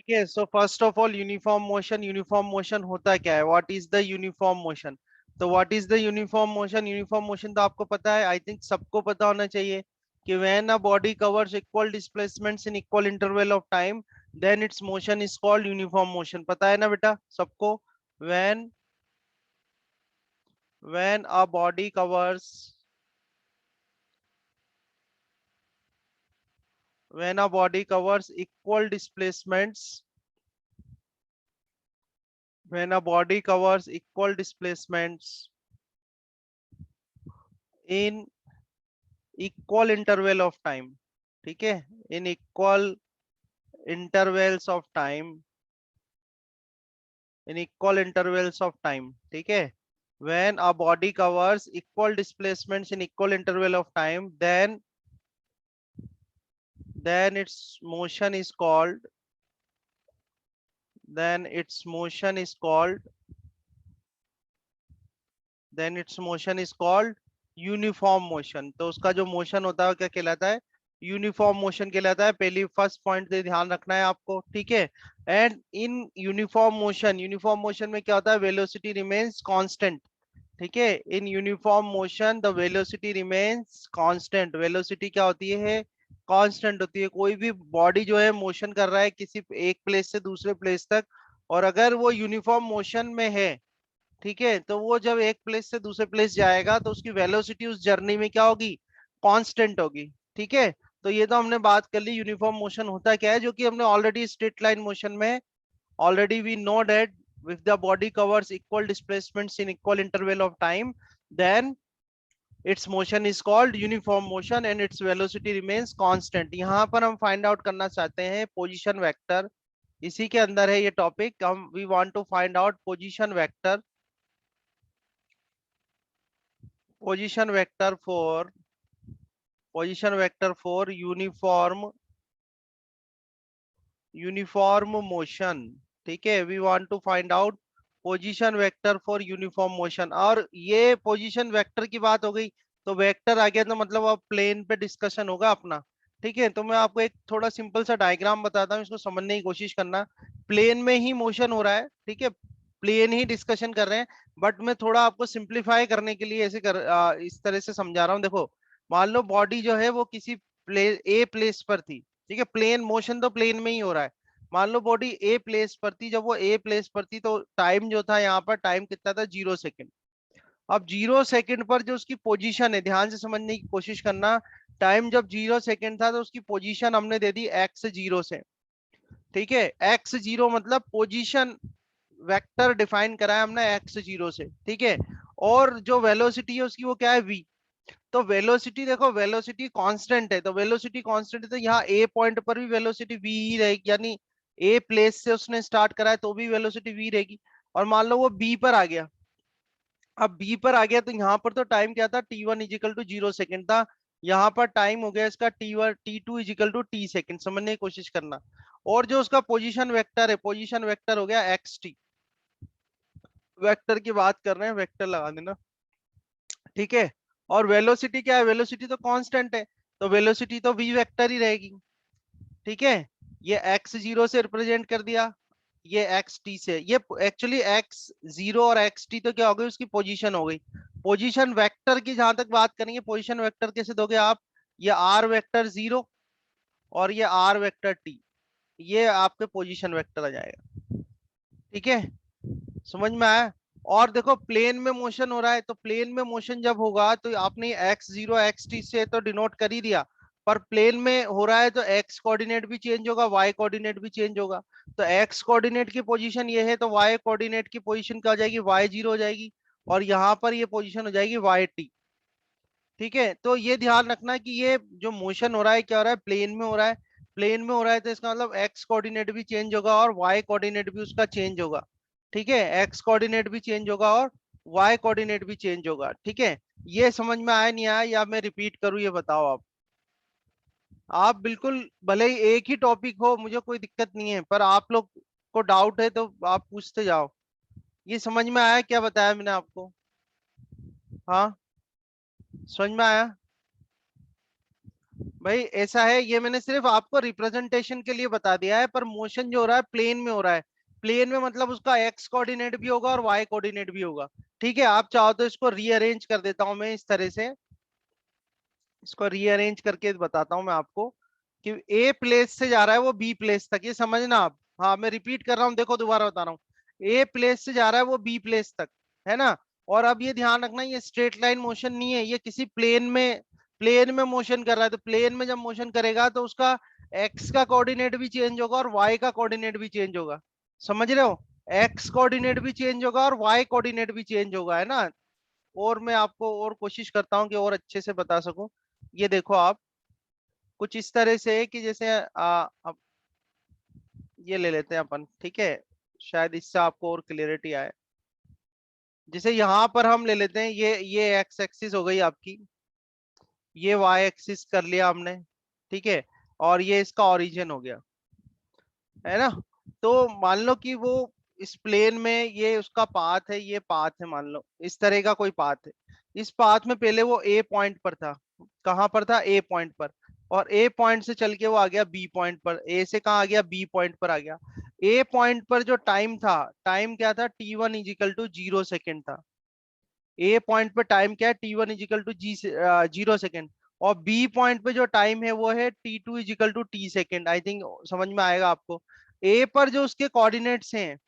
ठीक है। So first of all uniform motion होता क्या है? What is the uniform motion? तो what is the uniform motion? Uniform motion तो आपको पता है, आई थिंक सबको पता होना चाहिए कि when a body covers equal displacements in equal interval of time then its motion is called uniform motion. पता है ना बेटा सबको? When when a body covers when a body covers equal displacements when a body covers equal displacements in equal interval of time, ठीक है, in equal intervals of time, in equal intervals of time, ठीक है, when a body covers equal displacements in equal interval of time then its motion is called then its motion is called then its motion is called uniform motion. तो उसका जो motion होता है वो क्या कहलाता है? यूनिफॉर्म मोशन कहलाता है। पहली फर्स्ट पॉइंट से ध्यान रखना है आपको, ठीक है। एंड इन यूनिफॉर्म मोशन में क्या होता है? वेलोसिटी रिमेन्स कांस्टेंट, ठीक है। In uniform motion the velocity remains constant. Velocity क्या होती है? कांस्टेंट होती है। कोई भी बॉडी जो है मोशन कर रहा है किसी एक प्लेस से दूसरे प्लेस तक, और अगर वो यूनिफॉर्म मोशन में है, ठीक है, तो वो जब एक प्लेस से दूसरे प्लेस जाएगा तो उसकी वेलोसिटी उस जर्नी में क्या होगी? कांस्टेंट होगी, ठीक है। तो ये तो हमने बात कर ली यूनिफॉर्म मोशन होता क्या है, जो कि हमने ऑलरेडी स्ट्रेट लाइन मोशन में already we know that if the body covers equal displacements in equal interval of time then its motion is called uniform motion and its velocity remains constant। यहाँ पर हम find out करना चाहते हैं position vector, इसी के अंदर है ये टॉपिक। हम we want to find out position vector for uniform motion, ठीक है। We want to find out position vector for uniform motion. और ये पोजीशन वेक्टर की बात हो गई, तो वेक्टर आ गया तो मतलब अब प्लेन पे डिस्कशन होगा अपना, ठीक है। तो मैं आपको एक थोड़ा सिंपल सा डायग्राम बताता हूँ, इसको समझने की कोशिश करना। प्लेन में ही मोशन हो रहा है, ठीक है, प्लेन ही डिस्कशन कर रहे हैं, बट मैं थोड़ा आपको सिंप्लीफाई करने के लिए इस तरह से समझा रहा हूँ। देखो, मान लो बॉडी जो है वो किसी ए प्लेस पर थी, ठीक है, प्लेन मोशन तो प्लेन में ही हो रहा है। मान लो बॉडी ए प्लेस पर थी, जब वो ए प्लेस पर थी तो टाइम जो था यहाँ पर, टाइम कितना था? 0 सेकेंड। अब 0 सेकेंड पर जो उसकी पोजीशन है, ध्यान से समझने की कोशिश करना। टाइम जब 0 सेकेंड था तो उसकी पोजीशन हमने दे दी x0 से, ठीक है। x0 मतलब पोजीशन वेक्टर डिफाइन करा है हमने x0 से, ठीक है। और जो वेलोसिटी है उसकी वो क्या है? v। तो वेलोसिटी देखो, वेलोसिटी कांस्टेंट है, तो वेलोसिटी कांस्टेंट है तो यहाँ ए पॉइंट पर भी वेलोसिटी v ही रहेगी, यानी ए प्लेस से उसने स्टार्ट करा है तो भी वेलोसिटी v रहेगी। और मान लो वो बी पर आ गया, अब बी पर आ गया तो यहाँ पर तो टाइम क्या था? t1 = 0 सेकेंड था। यहाँ पर टाइम हो गया इसका t2 = t समझने की कोशिश करना। और जो उसका पोजीशन वेक्टर है, पोजीशन वेक्टर हो गया xt। वेक्टर की बात कर रहे हैं, वेक्टर लगा देना, ठीक है। और वेलोसिटी क्या है? वेलोसिटी तो कांस्टेंट है, तो वेलोसिटी तो v वेक्टर ही रहेगी, ठीक है। ये x0 से रिप्रेजेंट कर दिया, ये xt से। ये एक्चुअली x0 और xt तो क्या हो गई? उसकी पोजीशन हो गई। पोजीशन वेक्टर की जहां तक बात करेंगे, पोजीशन वेक्टर कैसे दोगे आप? ये r वेक्टर 0 और ये r वेक्टर t, ये आपके पोजीशन वेक्टर आ जाएगा, ठीक है। समझ में आया? और देखो, प्लेन में मोशन हो रहा है, तो प्लेन में मोशन जब होगा तो आपने x0 xt से तो डिनोट कर ही दिया, पर प्लेन में हो रहा है तो x कोऑर्डिनेट भी चेंज होगा, y कोऑर्डिनेट भी चेंज होगा। तो x कोऑर्डिनेट की पोजीशन ये है तो y कोऑर्डिनेट की पोजीशन क्या हो जाएगी? y0 हो जाएगी। और यहाँ पर ये पोजीशन हो जाएगी yt, ठीक है। तो ये ध्यान रखना कि ये जो मोशन हो रहा है क्या हो रहा है? प्लेन में हो रहा है। प्लेन में हो रहा है तो इसका मतलब एक्स कोऑर्डिनेट भी चेंज होगा और वाई कोऑर्डिनेट भी उसका चेंज होगा, ठीक है। एक्स कोऑर्डिनेट भी चेंज होगा और वाई कोऑर्डिनेट भी चेंज होगा, ठीक है। ये समझ में आया नहीं आया, या मैं रिपीट करूं? ये बताओ आप बिल्कुल, भले ही एक ही टॉपिक हो मुझे कोई दिक्कत नहीं है, पर आप लोग को डाउट है तो आप पूछते जाओ। ये समझ में आया क्या बताया मैंने आपको? हाँ, समझ में आया? भाई ऐसा है, ये मैंने सिर्फ आपको रिप्रेजेंटेशन के लिए बता दिया है, पर मोशन जो हो रहा है प्लेन में हो रहा है। प्लेन में मतलब उसका एक्स कोऑर्डिनेट भी होगा और वाई कोऑर्डिनेट भी होगा। ठीक है, आप चाहो तो इसको रीअरेंज कर देता हूं मैं इस तरह से, इसको रीअरेंज करके बताता हूं मैं आपको कि ए प्लेस से जा रहा है वो बी प्लेस तक, ये समझना आप। हाँ मैं रिपीट कर रहा हूँ, देखो दोबारा बता रहा हूँ। ए प्लेस से जा रहा है वो बी प्लेस तक, है ना। और अब ये ध्यान रखना, ये स्ट्रेट लाइन मोशन नहीं है, ये किसी प्लेन में मोशन कर रहा है। तो प्लेन में जब मोशन करेगा तो उसका एक्स का कोऑर्डिनेट भी चेंज होगा और वाई का कोऑर्डिनेट भी चेंज होगा। समझ रहे हो, एक्स कोऑर्डिनेट भी चेंज होगा और वाई कोऑर्डिनेट भी चेंज होगा, है ना। और मैं आपको और कोशिश करता हूँ कि और अच्छे से बता सकूं। ये देखो आप, कुछ इस तरह से है कि जैसे अब ये ले लेते हैं अपन, ठीक है, शायद इससे आपको और क्लियरिटी आए। जैसे यहाँ पर हम ले लेते हैं, ये एक्स एक्सिस हो गई आपकी, ये वाई एक्सिस कर लिया हमने, ठीक है, और ये इसका ओरिजिन हो गया, है ना। तो मान लो कि वो इस प्लेन में ये उसका पाथ है, ये पाथ है, मान लो इस तरह का कोई पाथ है। इस पाथ में पहले वो ए पॉइंट पर था, कहां पर था, ए पॉइंट पर। और ए पॉइंट से चल के वो आ गया बी पॉइंट पर, ए से कहा आ गया, बी पॉइंट पर आ गया। ए पॉइंट पर जो टाइम था, टाइम क्या था, t1 = 0 सेकेंड था। ए पॉइंट पे टाइम क्या है, t1 = 0 सेकेंड। और बी पॉइंट पे जो टाइम है वो है t2 = t second. I think समझ में आएगा आपको। ए पर जो उसके कोऑर्डिनेट्स हैं,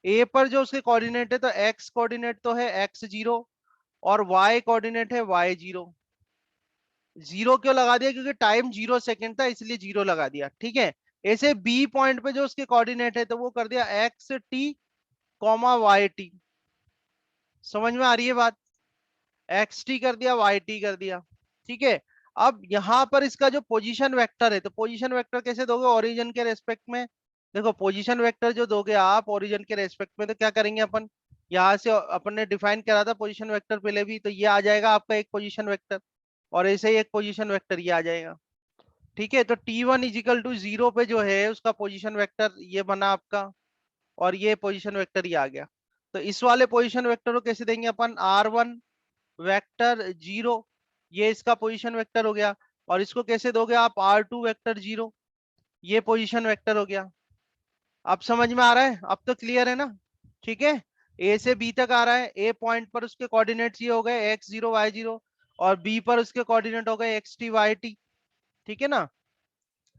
ए पर जो उसके कोऑर्डिनेट है, तो एक्स कोऑर्डिनेट तो है x0 और वाई कोऑर्डिनेट है y0। जीरो क्यों लगा दिया, क्योंकि टाइम 0 सेकेंड था इसलिए जीरो लगा दिया, ठीक है। ऐसे बी पॉइंट पे जो उसके कोऑर्डिनेट है, तो वो कर दिया xt, समझ में आ रही है बात। एक्स टी कर दिया, वाई टी कर दिया, ठीक है। अब यहां पर इसका जो पोजीशन वेक्टर है, तो पोजीशन वेक्टर कैसे दोगे, ओरिजिन के रेस्पेक्ट में। देखो पोजीशन वेक्टर जो दोगे आप ओरिजिन के रेस्पेक्ट में, तो क्या करेंगे अपन, यहाँ से अपन ने डिफाइन करा था पोजीशन वेक्टर पहले भी, तो ये आ जाएगा आपका एक पोजीशन वेक्टर, और ऐसे ही एक पोजीशन वेक्टर ये आ जाएगा। ठीक है, तो t1 = 0 पे जो है उसका पोजीशन वेक्टर ये बना आपका, और ये पोजीशन वेक्टर ये आ गया। तो इस वाले पोजीशन वेक्टर को कैसे देंगे अपन, r1 वेक्टर 0, ये इसका पोजीशन वेक्टर हो गया। और इसको कैसे दोगे आप, r2 वेक्टर 0, ये पोजीशन वेक्टर हो गया। अब समझ में आ रहा है, अब तो क्लियर है ना। ठीक है, ए से बी तक आ रहा है, ए पॉइंट पर उसके कोऑर्डिनेट्स ये हो गए x0 y0, और बी पर उसके कोऑर्डिनेट हो गए xt y t, ठीक है ना।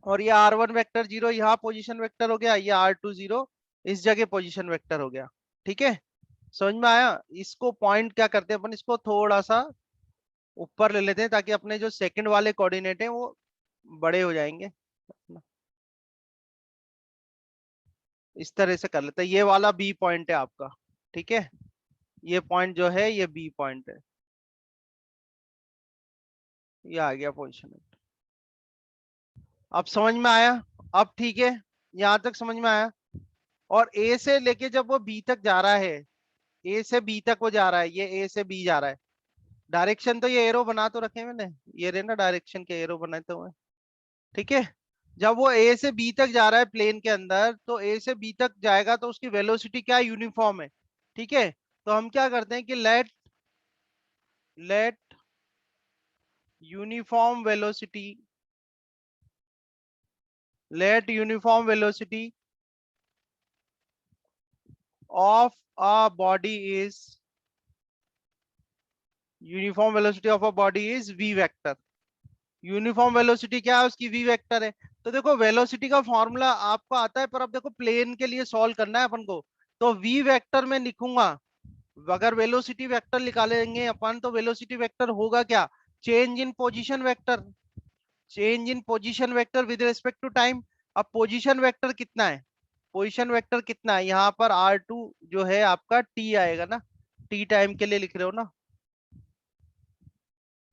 और ये r1 वेक्टर 0 यहाँ पोजीशन वेक्टर हो गया, ये r2 0 इस जगह पोजीशन वेक्टर हो गया। ठीक है, समझ में आया। इसको पॉइंट क्या करते हैं अपन, इसको थोड़ा सा ऊपर ले लेते हैं, ताकि अपने जो सेकंड वाले कोऑर्डिनेट हैं वो बड़े हो जाएंगे। इस तरह से कर लेते हैं, ये वाला बी पॉइंट है आपका, ठीक है, ये पॉइंट जो है ये बी पॉइंट है, ये आ गया पोजीशन। अब समझ में आया, अब ठीक है, यहां तक समझ में आया। और ए से लेके जब वो बी तक जा रहा है, ए से बी तक वो जा रहा है, ये ए से बी जा रहा है। डायरेक्शन तो ये एरो बना तो रखे मैंने, ये रहे ना डायरेक्शन के एरो बनाए तो हुए, ठीक है। जब वो ए से बी तक जा रहा है प्लेन के अंदर, तो ए से बी तक जाएगा तो उसकी वेलोसिटी क्या यूनिफॉर्म है, ठीक है। तो हम क्या करते हैं कि let uniform velocity, let uniform velocity of a body is, uniform velocity of a body is v vector. Uniform velocity क्या है, उसकी वी वेक्टर है। तो देखो वेलोसिटी का फॉर्मूला आपको आता है, पर अब देखो प्लेन के लिए सॉल्व करना है अपन को। तो वी वेक्टर में लिखूंगा, अगर वेलोसिटी वेक्टर निकालेंगे अपन, तो वेलोसिटी वेक्टर होगा क्या, change in position vector, change in position vector with respect to time. अब पोजीशन वेक्टर कितना है, पोजीशन वेक्टर कितना है, यहाँ पर r2 जो है आपका t आएगा ना, t टाइम के लिए लिख रहे हो ना,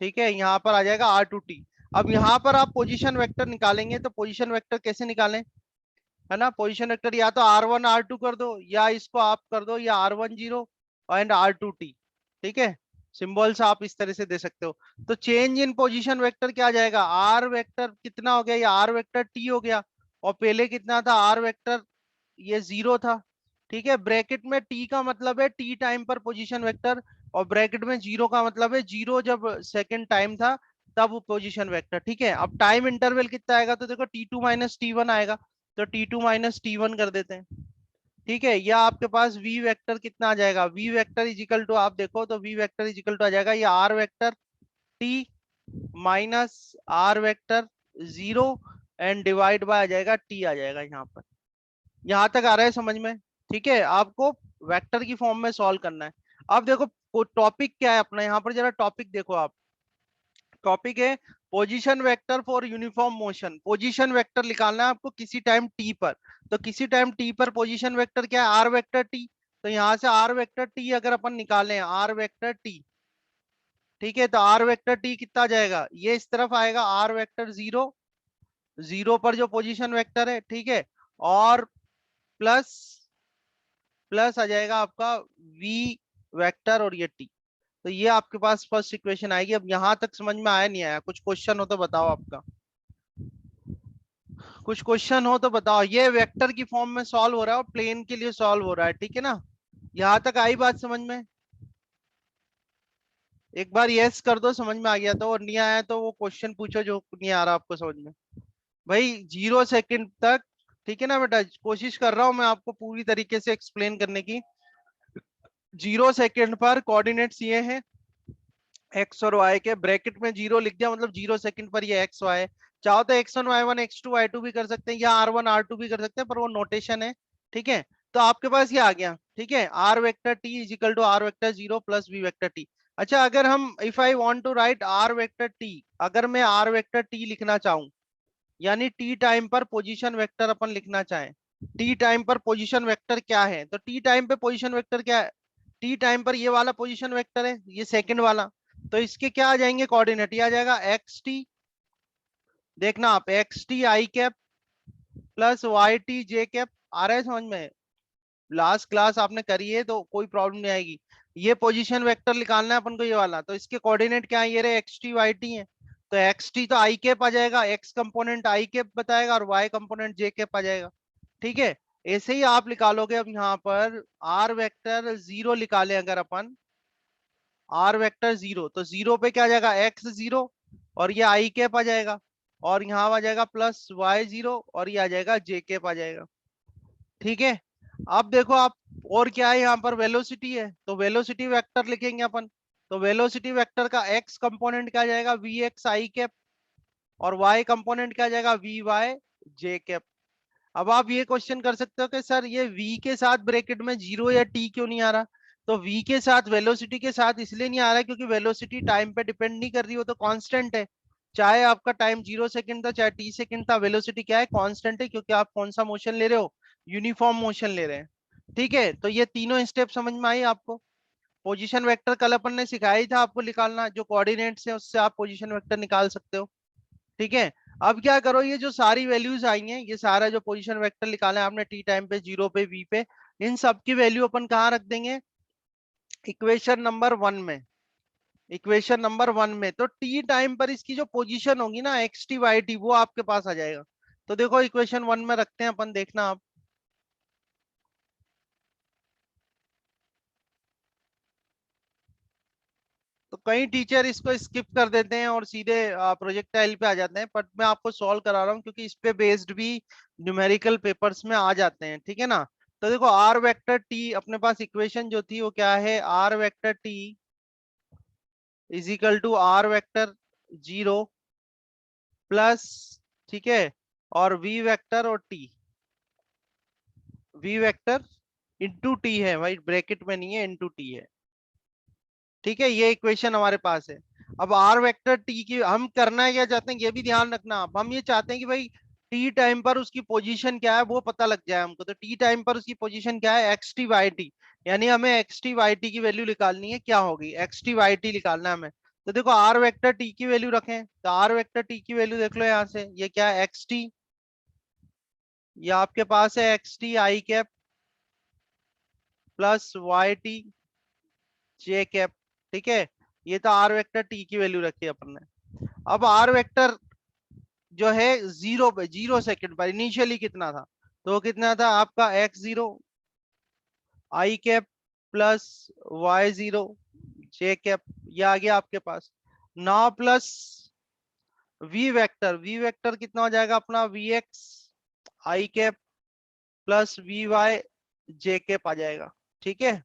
ठीक है, यहाँ पर आ जाएगा r2t। अब यहाँ पर आप पोजीशन वेक्टर निकालेंगे, तो पोजीशन वेक्टर कैसे निकालें, है ना। पोजीशन वेक्टर या तो r1 r2 कर दो, या इसको आप कर दो, या r10 एंड r2t, ठीक है। सिंबल्स आप इस तरह से दे सकते हो। तो चेंज इन पोजीशन वेक्टर क्या आ जाएगा, r वेक्टर कितना हो गया, ये r वेक्टर t हो गया, और पहले कितना था r वेक्टर, ये 0 था, ठीक है। ब्रैकेट में t का मतलब है t टाइम पर पोजीशन वेक्टर, और ब्रैकेट में 0 का मतलब है 0 जब सेकंड टाइम था तब पोजीशन वेक्टर। ठीक है, अब टाइम इंटरवल कितना आएगा, तो देखो t2 माइनस t1 आएगा, तो t2 माइनस t1 कर देते हैं। ठीक है, या आपके पास v वेक्टर कितना आ जाएगा, v vector is equal to, आप देखो तो v vector is equal to आ जाएगा, ये r vector t minus r vector 0 and divide by आ जाएगा t आ जाएगा यहाँ पर। यहाँ तक आ रहा है समझ में? ठीक है, आपको वेक्टर की फॉर्म में सॉल्व करना है। अब देखो टॉपिक क्या है अपना, यहाँ पर जरा टॉपिक देखो आप। टॉपिक है position vector for uniform motion. Position vector निकालना है आपको किसी टाइम टी पर। तो किसी टाइम टी पर पोजीशन वेक्टर क्या है, आर वेक्टर टी। तो यहाँ से आर वेक्टर टी अगर अपन निकालें, आर वेक्टर टी, ठीक है, तो आर वेक्टर टी कितना जाएगा, ये इस तरफ आएगा आर वेक्टर 0, 0 पर जो पोजीशन वेक्टर है, ठीक है, और प्लस प्लस आ जाएगा आपका वी वेक्टर और ये टी। तो ये आपके पास फर्स्ट इक्वेशन आएगी। अब यहां तक समझ में आया नहीं आया, कुछ क्वेश्चन हो तो बताओ आपका, कुछ क्वेश्चन हो तो बताओ। ये वेक्टर की फॉर्म में सॉल्व हो रहा है और प्लेन के लिए सॉल्व हो रहा है, ठीक है ना? यहां तक आई बात समझ में? एक बार यस कर दो समझ में आ गया तो, और नहीं आया तो वो क्वेश्चन पूछो जो नहीं आ रहा आपको समझ में। भाई 0 सेकंड तक, ठीक है ना बेटा, कोशिश कर रहा हूं मैं आपको पूरी तरीके से एक्सप्लेन करने की। 0 सेकंड पर कोऑर्डिनेट्स ये हैं एक्स और वाई के, ब्रैकेट में 0 लिख दिया, मतलब 0 सेकंड पर ये एक्स वाई है। चाहो तो x1 y1 x2 y2 भी कर सकते हैं, या r1 r2 भी कर सकते हैं, पर वो नोटेशन है। ठीक है, तो आपके पास ये आ गया। ठीक है, r vector t is equal to r vector 0 plus v vector t। अच्छा, अगर हम if I want to write r vector t, अगर मैं r वेक्टर t लिखना चाहूं, यानी t टाइम पर पोजीशन वेक्टर अपन लिखना चाहें, t टाइम पर पोजीशन वेक्टर क्या है, तो t टाइम पे पोजीशन वेक्टर क्या है, टी टाइम पर ये वाला पोजीशन वेक्टर है, ये सेकंड वाला। तो इसके क्या आ जाएंगे कोऑर्डिनेट, ये आ जाएगा एक्स टी, देखना आप, x t i cap plus y t j cap. आ रहा है समझ में? लास्ट क्लास आपने करी है तो कोई प्रॉब्लम नहीं आएगी। ये पोजीशन वेक्टर निकालना है अपन को, ये वाला, तो इसके कोऑर्डिनेट क्या है, ये रहे एक्स टी वाई टी है। तो एक्स टी तो आई कैप आ जाएगा, एक्स कंपोनेंट आई कैप बताएगा, और वाई कंपोनेंट जे कैप आ जाएगा। ठीक है, ऐसे ही आप निकालोगे। अब यहाँ पर आर वेक्टर 0 निकाले अगर अपन, आर वेक्टर 0, तो 0 पे क्या आ जाएगा, एक्स 0, और ये आई कैप आ जाएगा, और यहाँ आ जाएगा प्लस वाई 0, और ये आ जाएगा जे कैप आ जाएगा। ठीक है, अब देखो आप, और क्या है यहाँ पर, वेलोसिटी है, तो वेलोसिटी वेक्टर लिखेंगे अपन। तो वेलोसिटी वेक्टर का एक्स कंपोनेंट क्या आ जाएगा, वी एक्स आई कैप, और वाई कंपोनेंट क्या आ जाएगा, वी वाई जे कैप। अब आप ये क्वेश्चन कर सकते हो कि सर ये v के साथ ब्रैकेट में 0 या t क्यों नहीं आ रहा? तो v के साथ, वेलोसिटी के साथ इसलिए नहीं आ रहा है क्योंकि वेलोसिटी टाइम पे डिपेंड नहीं कर रही, हो तो कांस्टेंट है। चाहे आपका टाइम 0 सेकंड था, चाहे t सेकंड था, वेलोसिटी क्या है, कांस्टेंट है, क्योंकि आप कौन सा मोशन ले रहे हो, यूनिफॉर्म मोशन ले रहे हैं। ठीक है, तो ये तीनों स्टेप समझ में आई आपको? पोजीशन वेक्टर कल अपन ने सिखाया ही था आपको निकालना, जो कोऑर्डिनेट्स है उससे आप पोजीशन वेक्टर निकाल सकते हो। ठीक है, अब क्या करो, ये जो सारी वैल्यूज आई हैं, ये सारा जो पोजीशन वेक्टर निकाला है आपने टी टाइम पे, 0 पे, v पे, इन सब की वैल्यू अपन कहाँ रख देंगे, इक्वेशन नंबर 1 में। इक्वेशन नंबर 1 में तो टी टाइम पर इसकी जो पोजीशन होगी ना, एक्स टी वाई टी, वो आपके पास आ जाएगा। तो देखो इक्वेशन 1 में रखते हैं अपन, देखना आप। तो कई टीचर इसको स्किप कर देते हैं और सीधे प्रोजेक्टाइल पे आ जाते हैं, बट मैं आपको सॉल्व करा रहा हूँ क्योंकि इस पे बेस्ड भी न्यूमेरिकल पेपर्स में आ जाते हैं। ठीक है ना? तो देखो आर वेक्टर टी, अपने पास इक्वेशन जो थी वो क्या है, r vector t is equal to r vector 0 plus, ठीक है, और वी वेक्टर और टी, वी वेक्टर इंटू टी है भाई, ब्रैकेट में नहीं है, इंटू टी है। ठीक है, ये इक्वेशन हमारे पास है। अब आर वेक्टर टी की हम करना है क्या चाहते हैं, ये भी ध्यान रखना आप। हम ये चाहते हैं कि भाई टी टाइम पर उसकी पोजीशन क्या है वो पता लग जाए हमको। तो टी टाइम पर उसकी पोजीशन क्या है, एक्स टी वाई टी, यानी हमें एक्स टी वाई टी की वैल्यू निकालनी है, क्या होगी, एक्स टी वाई टी निकालना है हमें। तो देखो आर वेक्टर टी की वैल्यू रखें, तो आर वेक्टर टी की वैल्यू देख लो यहाँ से, ये क्या है, एक्स टी, ये आपके पास है x t i cap plus y t j cap. ठीक है, ये तो आर वेक्टर टी की वैल्यू रखी है अपन ने। अब आर वेक्टर जो है 0 पे, 0 सेकंड पर इनिशियली कितना था, तो कितना था आपका x 0 i cap plus y 0 j cap, ये आ गया आपके पास। नाउ प्लस वी वेक्टर कितना हो जाएगा अपना, v x i cap plus v y j cap आ जाएगा। ठीक है,